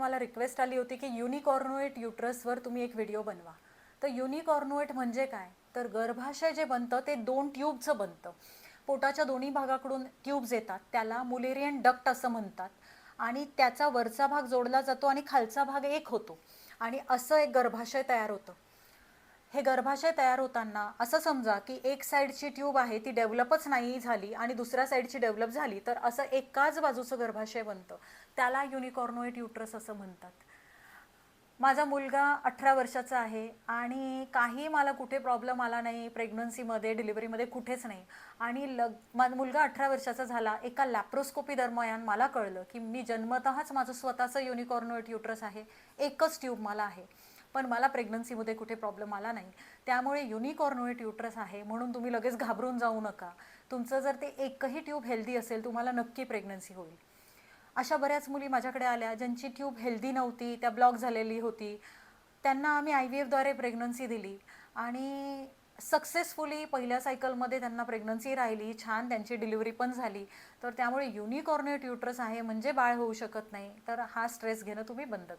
मला रिक्वेस्ट आली होती की युनिकॉर्नुएट युट्रसवर तुम्ही एक व्हिडिओ बनवा. तर युनिकॉर्नुएट म्हणजे काय, तर गर्भाशय जे बनतं ते 2 ट्यूबचं बनतं. पोटाच्या दोन्ही भागाकडून ट्यूब्स येतात, त्याला मुलेरियन डक्ट असं म्हणतात. आणि त्याचा वरचा भाग जोडला जातो आणि खालचा भाग एक होतो आणि असं एक गर्भाशय तयार होतं. हे गर्भाशय तयार होताना असं समजा की एक साईडची ट्यूब आहे ती डेव्हलपच नाही झाली आणि दुसऱ्या साईडची डेव्हलप झाली, तर असं एकाच बाजूचं गर्भाशय बनतं. त्याला युनिकॉर्नुएट युट्रस असं म्हणतात. माझा मुलगा 18 वर्षाचा आहे आणि काही मला कुठे प्रॉब्लेम आला नाही, प्रेग्नन्सीमध्ये डिलिव्हरीमध्ये कुठेच नाही. आणि माझा मुलगा 18 वर्षाचा झाला, एका लॅप्रोस्कोपी दरम्यान मला कळलं की मी जन्मतःच माझं स्वतःचं युनिकॉर्नुएट युट्रस आहे, एकच ट्यूब मला आहे, पण मला प्रेग्नन्सीमध्ये कुठे प्रॉब्लेम आला नाही. त्यामुळे युनिकॉर्नुएट युट्रस आहे म्हणून तुम्ही लगेच घाबरून जाऊ नका. तुमचं जर ते एकही ट्यूब हेल्दी असेल, तुम्हाला नक्की प्रेग्नन्सी होईल. अशा बऱ्याच मुली माझ्याकडे आल्या ज्यांची ट्यूब हेल्दी नव्हती, त्या ब्लॉक झालेली होती. त्यांना आम्ही IVFद्वारे प्रेग्नन्सी दिली आणि सक्सेसफुली पहिल्या सायकलमध्ये त्यांना प्रेग्नन्सी राहिली, छान त्यांची डिलिव्हरी पण झाली. तर त्यामुळे युनिकॉर्नुएट युट्रस आहे म्हणजे बाळ होऊ शकत नाही, तर हा स्ट्रेस घेणं तुम्ही बंद करा.